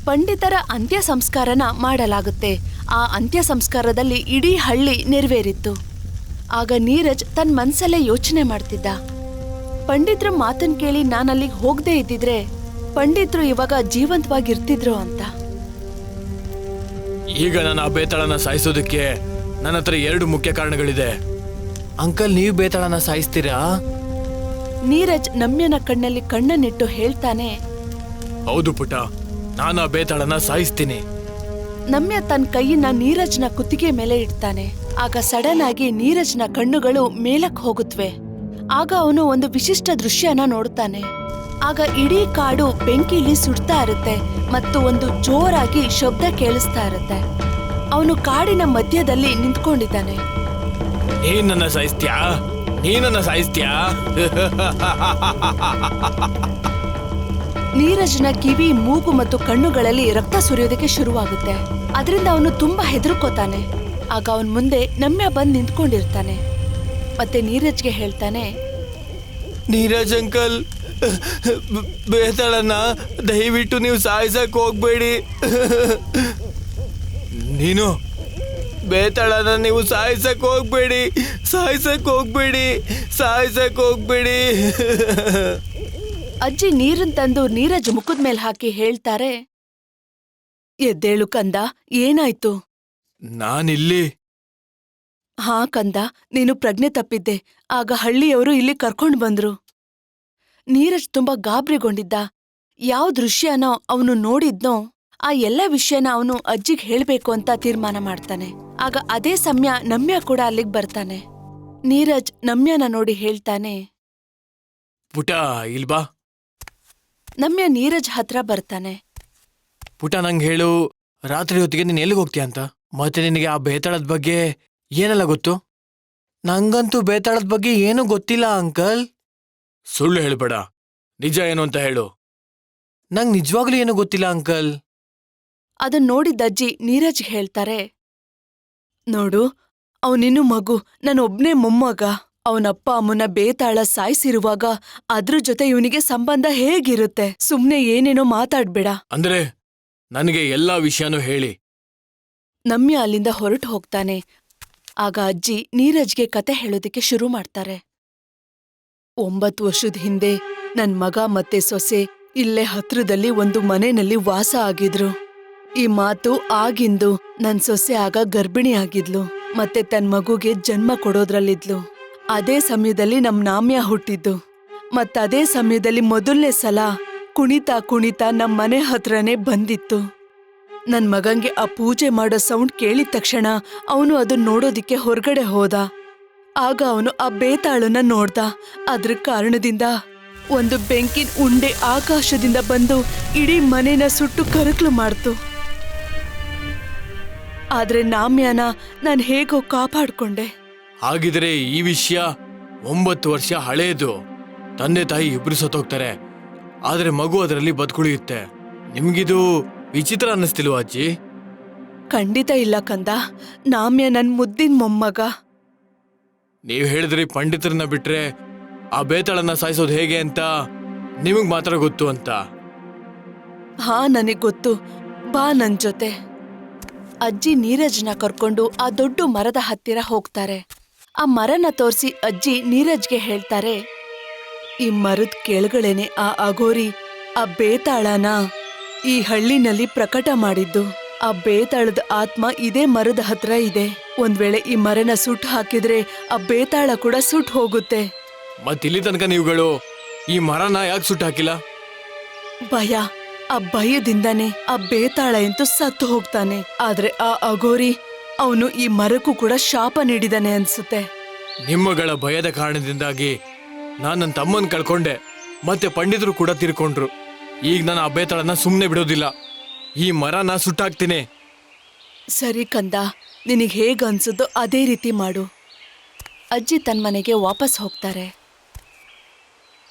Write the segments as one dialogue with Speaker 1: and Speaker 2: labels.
Speaker 1: ಪಂಡಿತರ ಅಂತ್ಯ ಸಂಸ್ಕಾರನ ಮಾಡಲಾಗುತ್ತೆ. ಆ ಅಂತ್ಯ ಸಂಸ್ಕಾರದಲ್ಲಿ ಇಡೀ ಹಳ್ಳಿ ನೆರವೇರಿತ್ತು. ಆಗ ನೀರಜ್ ತನ್ನ ಮನ್ಸಲ್ಲೇ ಯೋಚನೆ ಮಾಡ್ತಿದ್ದ, ಪಂಡಿತ್ರ ಮಾತನ್ ಕೇಳಿ ನಾನಲ್ಲಿಗೆ ಹೋಗದೆ ಇದ್ದಿದ್ರೆ ಪಂಡಿತ್ರು ಇವಾಗ ಜೀವಂತವಾಗಿರ್ತಿದ್ರು ಅಂತ.
Speaker 2: ಈಗ ನಾನು ಆ ಬೇತಾಳನ ಸಾಯಿಸೋದಕ್ಕೆ ನನ್ನ ಹತ್ರ 2 ಮುಖ್ಯ ಕಾರಣಗಳಿದೆ. ಅಂಕಲ್, ನೀವು ಬೇತಾಳನ ಸಾಯಿಸ್ತೀರಾ?
Speaker 1: ನೀರಜ್ ನಮ್ಯನ ಕಣ್ಣಲ್ಲಿ ಕಣ್ಣನ್ನಿಟ್ಟು ಹೇಳ್ತಾನೆ,
Speaker 2: ಹೌದು ಪುಟ, ನಾನು ಆ ಬೇತಾಳನ ಸಾಯಿಸ್ತೀನಿ.
Speaker 1: ನಮ್ಯ ತನ್ನ ಕೈಯನ್ನ ನೀರಜ್ನ ಕುತ್ತಿಗೆ ಮೇಲೆ ಇಡ್ತಾನೆ. ಆಗ ಸಡನ್ ಆಗಿ ನೀರಜ್ನ ಕಣ್ಣುಗಳು ಮೇಲಕ್ ಹೋಗುತ್ತವೆ. ಆಗ ಅವನು ಒಂದು ವಿಶಿಷ್ಟ ದೃಶ್ಯನ ನೋಡ್ತಾನೆ. ಆಗ ಇಡೀ ಕಾಡು ಬೆಂಕಿಲಿ ಸುಡ್ತಾ ಇರುತ್ತೆ ಮತ್ತು ಒಂದು ಜೋರಾಗಿ ಶಬ್ದ ಕೇಳಿಸ್ತಾ ಇರುತ್ತೆ. ಅವನು ಕಾಡಿನ ಮಧ್ಯದಲ್ಲಿ ನಿಂತ್ಕೊಂಡಿದ್ದಾನೆ.
Speaker 2: ನೀನನ್ನ ಸಾಯಿಸ್ತ್ಯಾ? ನೀನನ್ನ ಸಾಯಿಸ್ತ್ಯಾ?
Speaker 1: ನೀರಜ್ನ ಕಿವಿ, ಮೂಗು ಮತ್ತು ಕಣ್ಣುಗಳಲ್ಲಿ ರಕ್ತ ಸುರಿಯೋದಕ್ಕೆ ಶುರುವಾಗುತ್ತೆ. ಅದರಿಂದ ಅವನು ತುಂಬಾ ಹೆದರ್ಕೋತಾನೆ. ಆಗ ಅವನ್ ಮುಂದೆ ನಮ್ಯ ಬಂದ್ ನಿಂತ್ಕೊಂಡಿರ್ತಾನೆ. ಮತ್ತೆ ನೀರಜ್ಗೆ ಹೇಳ್ತಾನೆ,
Speaker 2: ನೀರಜ್ ಅಂಕಲ್, ಬೇತಾಳನ್ನ ದಯವಿಟ್ಟು ನೀವು ಸಾಯಿಸಕ್ ಹೋಗ್ಬೇಡಿ. ನೀನು ಬೇತಾಳನ್ನ ನೀವು ಸಾಯಿಸಕ್ ಹೋಗ್ಬೇಡಿ, ಸಾಯಿಸಕ್ ಹೋಗ್ಬೇಡಿ, ಸಾಯಿಸಕ್ ಹೋಗ್ಬೇಡಿ.
Speaker 1: ಅಜ್ಜಿ ನೀರನ್ ತಂದು ನೀರಜ್ ಮುಖದ ಮೇಲೆ ಹಾಕಿ ಹೇಳ್ತಾರೆ, ಎದ್ದೇಳು ಕಂದ, ಏನಾಯ್ತು?
Speaker 2: ನಾನಿಲ್ಲಿ.
Speaker 1: ಹಾ ಕಂದ, ನೀನು ಪ್ರಜ್ಞೆ ತಪ್ಪಿದ್ದೆ. ಆಗ ಹಳ್ಳಿಯವರು ಇಲ್ಲಿ ಕರ್ಕೊಂಡ್ ಬಂದ್ರು. ನೀರಜ್ ತುಂಬಾ ಗಾಬರಿಗೊಂಡಿದ್ದ. ಯಾವ ದೃಶ್ಯನೋ ಅವನು ನೋಡಿದ್ನೋ ಆ ಎಲ್ಲ ವಿಷಯನ ಅವನು ಅಜ್ಜಿಗ್ ಹೇಳ್ಬೇಕು ಅಂತ ತೀರ್ಮಾನ ಮಾಡ್ತಾನೆ. ಆಗ ಅದೇ ಸಮಯ ನಮ್ಯ ಕೂಡ ಅಲ್ಲಿಗ್ ಬರ್ತಾನೆ. ನೀರಜ್ ನಮ್ಯನ ನೋಡಿ ಹೇಳ್ತಾನೆ,
Speaker 2: ಪುಟ ಇಲ್ಬಾ.
Speaker 1: ನಮ್ಯ ನೀರಜ್ ಹತ್ರ ಬರ್ತಾನೆ.
Speaker 2: ಪುಟ, ನಂಗೆ ಹೇಳು, ರಾತ್ರಿ ಹೊತ್ತಿಗೆ ನೀನ್ ಎಲ್ಲಿಗೆ ಹೋಗ್ತೀಯ ಅಂತ? ಮತ್ತೆ ನಿನಗೆ ಆ ಬೇತಾಳದ ಬಗ್ಗೆ ಏನೆಲ್ಲ ಗೊತ್ತು? ನಂಗಂತೂ ಬೇತಾಳದ ಬಗ್ಗೆ ಏನೂ ಗೊತ್ತಿಲ್ಲ ಅಂಕಲ್. ಸುಳ್ಳು ಹೇಳ್ಬೇಡ, ನಿಜ ಏನು ಅಂತ ಹೇಳು. ನಂಗೆ ನಿಜವಾಗ್ಲೂ ಏನೂ ಗೊತ್ತಿಲ್ಲ ಅಂಕಲ್.
Speaker 1: ಅದನ್ ನೋಡಿದ್ದಜ್ಜಿ ನೀರಜ್ ಹೇಳ್ತಾರೆ, ನೋಡು, ಅವನಿನ್ನು ಮಗು, ನಾನೊಬ್ನೇ ಮೊಮ್ಮಗ. ಅವನಪ್ಪ ಅಮ್ಮನ ಬೇತಾಳ ಸಾಯಿಸಿರುವಾಗ ಅದ್ರ ಜೊತೆ ಇವನಿಗೆ ಸಂಬಂಧ ಹೇಗಿರುತ್ತೆ? ಸುಮ್ನೆ ಏನೇನೋ ಮಾತಾಡ್ಬೇಡ.
Speaker 2: ಅಂದ್ರೆ ನನಗೆ ಎಲ್ಲಾ ವಿಷಯನೂ ಹೇಳಿ.
Speaker 1: ನಮ್ಯ ಅಲ್ಲಿಂದ ಹೊರಟು ಹೋಗ್ತಾನೆ. ಆಗ ಅಜ್ಜಿ ನೀರಜ್ಗೆ ಕತೆ ಹೇಳೋದಿಕ್ಕೆ ಶುರು ಮಾಡ್ತಾರೆ. 9 ವರ್ಷದ ಹಿಂದೆ ನನ್ ಮಗ ಮತ್ತೆ ಸೊಸೆ ಇಲ್ಲೇ ಹತ್ರದಲ್ಲಿ ಒಂದು ಮನೆಯಲ್ಲಿ ವಾಸ ಆಗಿದ್ರು. ಈ ಮಾತು ಆಗಿಂದು. ನನ್ ಸೊಸೆ ಆಗ ಗರ್ಭಿಣಿ ಆಗಿದ್ಲು ಮತ್ತೆ ತನ್ ಮಗುಗೆ ಜನ್ಮ ಕೊಡೋದ್ರಲ್ಲಿದ್ಲು. ಅದೇ ಸಮಯದಲ್ಲಿ ನಮ್ ನಾಮ್ಯ ಹುಟ್ಟಿದ್ದು. ಮತ್ತದೇ ಸಮಯದಲ್ಲಿ ಮೊದಲನೇ ಸಲ ಕುಣಿತಾ ಕುಣಿತಾ ನಮ್ ಮನೆ ಹತ್ರನೇ ಬಂದಿತ್ತು. ನನ್ ಮಗಂಗೆ ಆ ಪೂಜೆ ಮಾಡೋ ಸೌಂಡ್ ಕೇಳಿದ ತಕ್ಷಣ ಅವನು ಅದನ್ನ ನೋಡೋದಿಕ್ಕೆ ಹೊರಗಡೆ ಹೋದ. ಆಗ ಅವನು ಆ ಬೇತಾಳನ್ನ ನೋಡ್ದ. ಅದ್ರ ಕಾರಣದಿಂದ ಒಂದು ಬೆಂಕಿನ ಉಂಡೆ ಆಕಾಶದಿಂದ ಬಂದು ಇಡೀ ಮನೆನ ಸುಟ್ಟು ಕರಕಲು ಮಾಡ್ತು. ಆದ್ರೆ ನಾಮ್ಯಾನ ನಾನು ಹೇಗೋ ಕಾಪಾಡ್ಕೊಂಡೆ.
Speaker 2: ಹಾಗಿದ್ರೆ ಈ ವಿಷಯ 9 ವರ್ಷ ಹಳೇದು. ತಂದೆ ತಾಯಿ ಇಬ್ರು ಸತ್ತೋಗ್ತಾರೆ, ಆದ್ರೆ ಮಗು ಅದರಲ್ಲಿ ಬದುಕುಳಿಯುತ್ತೆ. ನಿಮ್ಗಿದು ವಿಚಿತ್ರ ಅನ್ನಿಸ್ತಿಲ್ವಾ ಅಜ್ಜಿ?
Speaker 1: ಖಂಡಿತ ಇಲ್ಲ ಕಂದ, ನಾಮ್ಯ ನನ್ ಮುದ್ದಿನ ಮೊಮ್ಮಗ.
Speaker 2: ನೀವ್ ಹೇಳಿದ್ರಿ ಪಂಡಿತರನ್ನ ಬಿಟ್ರೆ ಆ ಬೇತಾಳನ್ನ ಸಾಯಿಸೋದು ಹೇಗೆ ಅಂತ ನಿಮಗ್ ಮಾತ್ರ ಗೊತ್ತು ಅಂತ.
Speaker 1: ಹಾ, ನನಗ್ ಗೊತ್ತು, ಬಾ ನನ್ ಜೊತೆ. ಅಜ್ಜಿ ನೀರಜ್ನ ಕರ್ಕೊಂಡು ಆ ದೊಡ್ಡ ಮರದ ಹತ್ತಿರ ಹೋಗ್ತಾರೆ. ಆ ಮರನ ತೋರಿಸಿ ಅಜ್ಜಿ ನೀರಜ್ಗೆ ಹೇಳ್ತಾರೆ, ಈ ಮರದ ಕೆಳಗಡೆನೆ ಆ ಅಘೋರಿ ಆ ಬೇತಾಳನ ಈ ಹಳ್ಳಿನಲ್ಲಿ ಪ್ರಕಟ ಮಾಡಿದ್ದು. ಆ ಬೇತಾಳದ ಆತ್ಮ ಇದೇ ಮರದ ಹತ್ರ ಇದೆ. ಒಂದ್ ವೇಳೆ ಈ ಮರನ ಸುಟ್ಟು ಹಾಕಿದ್ರೆ ಆ ಬೇತಾಳ ಕೂಡ ಸುಟ್ಟು ಹೋಗುತ್ತೆ.
Speaker 2: ಮತ್ತಿಲ್ಲಿ ತನಕ ನೀವುಗಳು ಈ ಮರನ ಯಾಕೆ ಸುಟ್ಟು ಹಾಕಿಲ್ಲ?
Speaker 1: ಭಯ. ಆ ಭಯದಿಂದಾನೆ ಆ ಬೇತಾಳ ಅಂತೂ ಸತ್ತು ಹೋಗ್ತಾನೆ. ಆದ್ರೆ ಆ ಅಘೋರಿ ಅವನು ಈ ಮರಕ್ಕೂ ಕೂಡ ಶಾಪ ನೀಡಿದಾನೆ ಅನ್ಸುತ್ತೆ.
Speaker 2: ನಿಮ್ಮಗಳ ಭಯದ ಕಾರಣದಿಂದಾಗಿ ನಾನು ನನ್ನ ತಮ್ಮನ್ ಕಳ್ಕೊಂಡೆ, ಮತ್ತೆ ಪಂಡಿತರು ಕೂಡ ತೀರ್ಕೊಂಡ್ರು. ಈಗ ನಾನು ಆ ಬೇತಾಳನ್ನ ಸುಮ್ಮನೆ ಬಿಡೋದಿಲ್ಲ, ಈ ಮರನ ಸುಟ್ಟಾಕ್ತೀನಿ.
Speaker 1: ಸರಿ ಕಂದ, ನಿನಗೆ ಹೇಗ ಅನ್ಸುತ್ತೋ ಅದೇ ರೀತಿ ಮಾಡು. ಅಜ್ಜಿ ತನ್ನ ಮನೆಗೆ ವಾಪಸ್ ಹೋಗ್ತಾರೆ.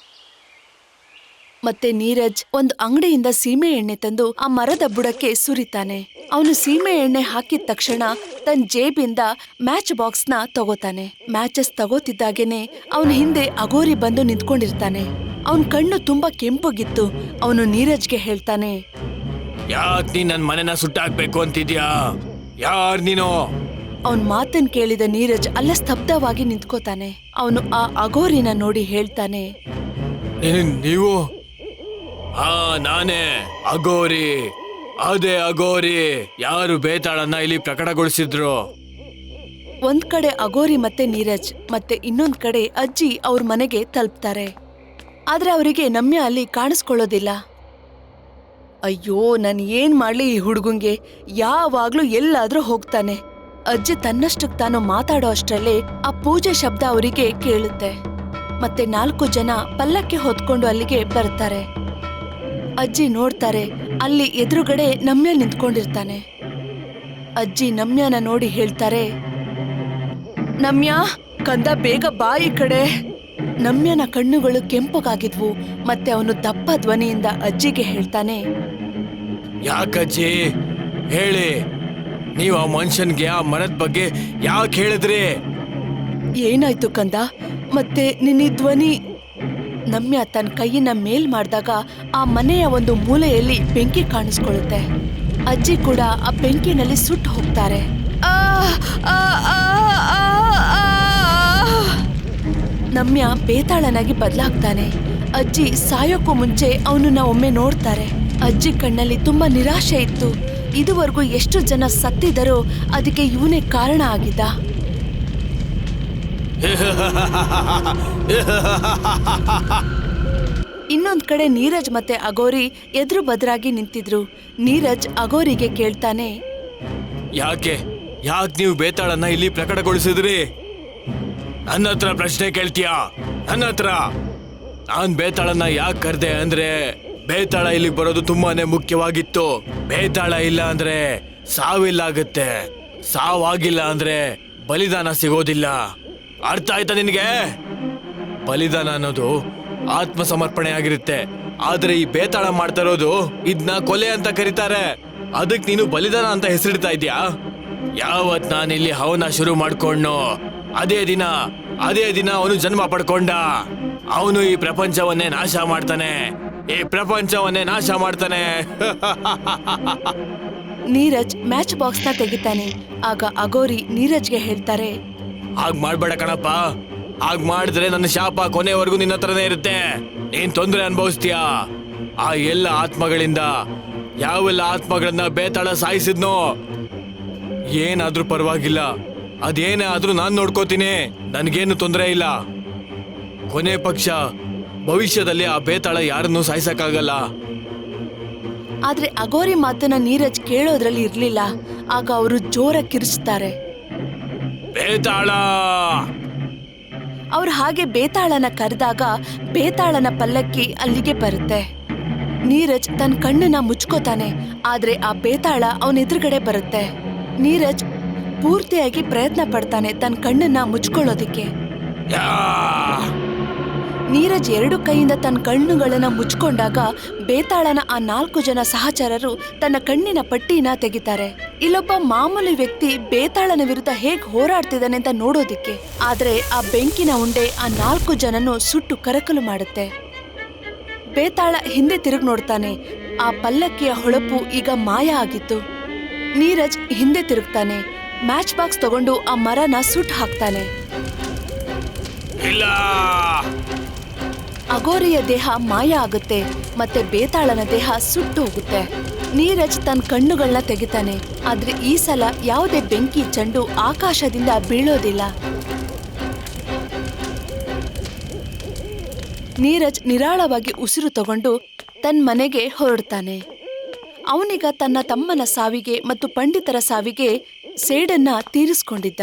Speaker 1: ಮತ್ತೆ ನೀರಜ್ ಒಂದು ಅಂಗಡಿಯಿಂದ ಸೀಮೆ ಎಣ್ಣೆ ತಂದು ಆ ಮರದ ಬುಡಕ್ಕೆ ಸುರಿತಾನೆ. ಅವನು ಸೀಮೆ ಎಣ್ಣೆ ಹಾಕಿದ ತಕ್ಷಣ ತನ್ನ ಜೇಬಿಂದ ಮ್ಯಾಚ್ ಬಾಕ್ಸ್ ನ ತಗೋತಾನೆ. ಮ್ಯಾಚಸ್ ತಗೋತಿದ್ದಾಗೇನೆ ಅವನ ಹಿಂದೆ ಅಘೋರಿ ಬಂದು ನಿಂತ್ಕೊಂಡಿರ್ತಾನೆ. ಅವನ್ ಕಣ್ಣು ತುಂಬಾ ಕೆಂಪಗಿತ್ತು. ಅವನು ನೀರಜ್ಗೆ ಹೇಳ್ತಾನೆ,
Speaker 2: ಯಾಕ್ ನೀನ್ ನನ್ ಮನೆನ ಸುಟ್ಟಾಕ್ಬೇಕು ಅಂತಿದ್ಯಾ? ಯಾರ್ ನೀನು?
Speaker 1: ಅವನ್ ಮಾತನ್ ಕೇಳಿದ ನೀರಜ್ ಅಲ್ಲೇ ಸ್ತಬ್ಧವಾಗಿ ನಿಂತ್ಕೋತಾನೆ. ಅವನು ಆ ಅಘೋರಿನ ನೋಡಿ ಹೇಳ್ತಾನೆ,
Speaker 2: ನೀವು? ಹಾ, ನಾನೇ ಅಘೋರಿ. ಅದೇ ಅಘೋರಿ ಯಾರು ಬೇತಾಳನ್ನ ಇಲ್ಲಿ ಪ್ರಕಟಗೊಳಿಸಿದ್ರು.
Speaker 1: ಒಂದ್ ಕಡೆ ಅಘೋರಿ ಮತ್ತೆ ನೀರಜ್ ಮತ್ತೆ ಇನ್ನೊಂದ್ ಕಡೆ ಅಜ್ಜಿ ಅವ್ರ ಮನೆಗೆ ತಲುಪ್ತಾರೆ. ಆದ್ರೆ ಅವರಿಗೆ ನಮ್ಯ ಅಲ್ಲಿ ಕಾಣಿಸ್ಕೊಳ್ಳೋದಿಲ್ಲ. ಅಯ್ಯೋ, ನಾನು ಏನ್ ಮಾಡ್ಲಿ ಈ ಹುಡುಗಂಗೆ? ಯಾವಾಗ್ಲೂ ಎಲ್ಲಾದ್ರೂ ಹೋಗ್ತಾನೆ. ಅಜ್ಜಿ ತನ್ನಷ್ಟಕ್ ತಾನು ಮಾತಾಡೋ ಅಷ್ಟ್ರಲ್ಲೇ ಆ ಪೂಜೆ ಶಬ್ದ ಅವರಿಗೆ ಕೇಳುತ್ತೆ. ಮತ್ತೆ 4 ಜನ ಪಲ್ಲಕ್ಕೆ ಹೊತ್ಕೊಂಡು ಅಲ್ಲಿಗೆ ಬರ್ತಾರೆ. ಅಜ್ಜಿ ನೋಡ್ತಾರೆ, ಅಲ್ಲಿ ಎದುರುಗಡೆ ನಮ್ಯ ನಿಂತ್ಕೊಂಡಿರ್ತಾನೆ. ಅಜ್ಜಿ ನಮ್ಯನ ನೋಡಿ ಹೇಳ್ತಾರೆ, ನಮ್ಯ, ಕಂದ ಬೇಗ ಬಾ ಈ ಕಡೆ. ನಮ್ಯನ ಕಣ್ಣುಗಳು ಕೆಂಪಗಾಗಿದ್ವು. ಮತ್ತೆ ಅವನು ದಪ್ಪ ಧ್ವನಿಯಿಂದ ಅಜ್ಜಿಗೆ ಹೇಳ್ತಾನೆ,
Speaker 2: ಯಾಕಜ್ಜಿ ಹೇಳಿ, ನೀವು ಆ ಮನುಷ್ಯನ್ಗೆ ಆ ಮರದ ಬಗ್ಗೆ ಯಾಕೆ ಹೇಳಿದ್ರಿ?
Speaker 1: ಏನಾಯ್ತು ಕಂದ? ಮತ್ತೆ ನಿನ್ನ ಧ್ವನಿ? ನಮ್ಯ ತನ್ನ ಕೈಯನ್ನ ಮೇಲ್ ಮಾಡಿದಾಗ ಆ ಮನೆಯ ಒಂದು ಮೂಲೆಯಲ್ಲಿ ಬೆಂಕಿ ಕಾಣಿಸ್ಕೊಳ್ಳುತ್ತೆ. ಅಜ್ಜಿ ಕೂಡ ಆ ಬೆಂಕಿನಲ್ಲಿ ಸುಟ್ಟು ಹೋಗ್ತಾರೆ. ನಮ್ಯ ಬೇತಾಳನಾಗಿ ಬದಲಾಗ್ತಾನೆ. ಅಜ್ಜಿ ಸಾಯೋಕ್ಕೂ ಮುಂಚೆ ಅವನನ್ನ ಒಮ್ಮೆ ನೋಡ್ತಾರೆ. ಅಜ್ಜಿ ಕಣ್ಣಲ್ಲಿ ತುಂಬಾ ನಿರಾಶೆ ಇತ್ತು. ಇದುವರೆಗೂ ಎಷ್ಟು ಜನ ಸತ್ತಿದರೋ ಅದಕ್ಕೆ ಇವನೇ ಕಾರಣ ಆಗಿದ್ದ. ಇನ್ನೊಂದ್ ಕಡೆ ನೀರಜ್ ಮತ್ತೆ ಅಘೋರಿ ಎದುರು ಬದರಾಗಿ ನಿಂತಿದ್ರು. ನೀರಜ್ ಅಘೋರಿಗೆ ಕೇಳ್ತಾನೆ,
Speaker 2: ಯಾಕೆ ನೀವು ಬೇತಾಳನ್ನ ಇಲ್ಲಿ ಪ್ರಕಟಗೊಳಿಸಿದ್ರಿ? ನನ್ನ ಹತ್ರ ಪ್ರಶ್ನೆ ಕೇಳ್ತೀಯಾ? ನನ್ನ ಹತ್ರ? ನಾನ್ ಬೇತಾಳನ್ನ ಯಾಕೆ ಕರ್ದೆ ಅಂದ್ರೆ ಬೇತಾಳ ಇಲ್ಲಿಗೆ ಬರೋದು ತುಂಬಾನೇ ಮುಖ್ಯವಾಗಿತ್ತು. ಬೇತಾಳ ಇಲ್ಲ ಅಂದ್ರೆ ಸಾವಿಲ್ಲ ಆಗುತ್ತೆ. ಸಾವಾಗಿಲ್ಲ ಅಂದ್ರೆ ಬಲಿದಾನ ಸಿಗೋದಿಲ್ಲ. ಅರ್ಥ ಆಯ್ತಾ ನಿನಗೆ? ಬಲಿದಾನ ಅನ್ನೋದು ಆತ್ಮ ಸಮರ್ಪಣೆ ಆಗಿರುತ್ತೆ. ಆದ್ರೆ ಈ ಬೇತಾಳ ಮಾಡ್ತಾ ಇರೋದು ಇದನ್ನ ಕೊಲೆ ಅಂತ ಕರೀತಾರೆ. ಅದಕ್ ನೀನು ಬಲಿದಾನ ಅಂತ ಹೆಸರಿಡ್ತಾ ಇದ್ಯಾ? ಯಾವತ್ ನಾನಿಲ್ಲಿ ಹವನ ಶುರು ಮಾಡ್ಕೊಂಡು ಅದೇ ದಿನ ಅವನು ಜನ್ಮ ಪಡ್ಕೊಂಡ. ಅವನು ಈ ಪ್ರಪಂಚವನ್ನೇ ನಾಶ ಮಾಡ್ತಾನೆ.
Speaker 1: ನೀರಜ್ ಮ್ಯಾಚ್ ಬಾಕ್ಸ್ ನ ತೆಗಿತಾನೆ. ಆಗ ಅಘೋರಿ ನೀರಜ್ಗೆ ಹೇಳ್ತಾರೆ,
Speaker 2: ಹಾಗ್ ಮಾಡ್ಬೇಡ ಕಣಪ್ಪ. ಹಾಗ್ ಮಾಡಿದ್ರೆ ನನ್ನ ಶಾಪ ಕೊನೆವರೆಗೂ ನಿನ್ನ ಹತ್ರನೇ ಇರುತ್ತೆ. ನೀನ್ ತೊಂದರೆ ಅನುಭವಿಸ್ತೀಯ. ಆ ಎಲ್ಲ ಆತ್ಮಗಳಿಂದ ಯಾವೆಲ್ಲ ಆತ್ಮಗಳನ್ನ ಬೇತಾಳ ಸಾಯಿಸಿದ್ನೋ ಏನಾದ್ರೂ ಪರವಾಗಿಲ್ಲ, ಅದೇನೇ ಆದ್ರೂ ನಾನ್ ನೋಡ್ಕೋತೀನಿ. ನನ್ಗೇನು ತೊಂದರೆ ಇಲ್ಲ. ಕೊನೆ ಪಕ್ಷ ಭವಿಷ್ಯದಲ್ಲಿ ಆ ಬೇತಾಳ ಯಾರನ್ನೂ ಸಾಯಿಸಕ್ಕಾಗಲ್ಲ.
Speaker 1: ಆದ್ರೆ ಅಘೋರಿ ಮಾತನ್ನ ನೀರಜ್ ಕೇಳೋದ್ರಲ್ಲಿ ಇರ್ಲಿಲ್ಲ. ಆಗ ಅವರು ಜೋರ ಕಿರಿಚ್ತಾರೆ,
Speaker 2: ಬೇತಾಳ!
Speaker 1: ಅವ್ರು ಹಾಗೆ ಬೇತಾಳನ ಕರೆದಾಗ ಬೇತಾಳನ ಪಲ್ಲಕ್ಕಿ ಅಲ್ಲಿಗೆ ಬರುತ್ತೆ. ನೀರಜ್ ತನ್ನ ಕಣ್ಣನ್ನ ಮುಚ್ಕೋತಾನೆ. ಆದ್ರೆ ಆ ಬೇತಾಳ ಅವನ ಎದುರುಗಡೆ ಬರುತ್ತೆ. ನೀರಜ್ ಪೂರ್ತಿಯಾಗಿ ಪ್ರಯತ್ನ ಪಡ್ತಾನೆ ತನ್ನ ಕಣ್ಣನ್ನ ಮುಚ್ಕೊಳ್ಳೋದಿಕ್ಕೆ. ನೀರಜ್ 2 ಕೈಯಿಂದ ತನ್ನ ಕಣ್ಣುಗಳನ್ನ ಮುಚ್ಕೊಂಡಾಗ ಬೇತಾಳನ ಆ 4 ಜನ ಸಹಚರರು ತನ್ನ ಕಣ್ಣಿನ ಪಟ್ಟಿನ ತೆಗಿತಾರೆ. ಇಲ್ಲೊಬ್ಬ ಮಾಮೂಲಿ ವ್ಯಕ್ತಿ ಬೇತಾಳನ ವಿರುದ್ಧ ಹೇಗ್ ಹೋರಾಡ್ತಿದ್ದಾನೆ ಅಂತ ನೋಡೋದಿಕ್ಕೆ. ಆದ್ರೆ ಆ ಬೆಂಕಿನ ಉಂಡೆ ಆ 4 ಜನನು ಸುಟ್ಟು ಕರಕಲು ಮಾಡುತ್ತೆ. ಬೇತಾಳ ಹಿಂದೆ ತಿರುಗಿ ನೋಡ್ತಾನೆ. ಆ ಪಲ್ಲಕ್ಕಿಯ ಹೊಳಪು ಈಗ ಮಾಯ ಆಗಿತ್ತು. ನೀರಜ್ ಹಿಂದೆ ತಿರುಗ್ತಾನೆ. ಮ್ಯಾಚ್ ಬಾಕ್ಸ್ ತಗೊಂಡು ಆ ಮರನ ಸುಟ್ಟು ಹಾಕ್ತಾನೆ. ಅಘೋರಿಯ ದೇಹ ಮಾಯ ಆಗುತ್ತೆ. ಮತ್ತೆ ಬೇತಾಳನ ದೇಹ ಸುಟ್ಟು ಹೋಗುತ್ತೆ. ನೀರಜ್ ತನ್ನ ಕಣ್ಣುಗಳನ್ನ ತೆಗಿತಾನೆ. ಆದ್ರೆ ಈ ಸಲ ಯಾವುದೇ ಬೆಂಕಿ ಚೆಂಡು ಆಕಾಶದಿಂದ ಬೀಳೋದಿಲ್ಲ. ನೀರಜ್ ನಿರಾಳವಾಗಿ ಉಸಿರು ತಗೊಂಡು ತನ್ನ ಮನೆಗೆ ಹೊರಡ್ತಾನೆ. ಅವನೀಗ ತನ್ನ ತಮ್ಮನ ಸಾವಿಗೆ ಮತ್ತು ಪಂಡಿತರ ಸಾವಿಗೆ ಸೇಡನ್ನ ತೀರಿಸ್ಕೊಂಡಿದ್ದ.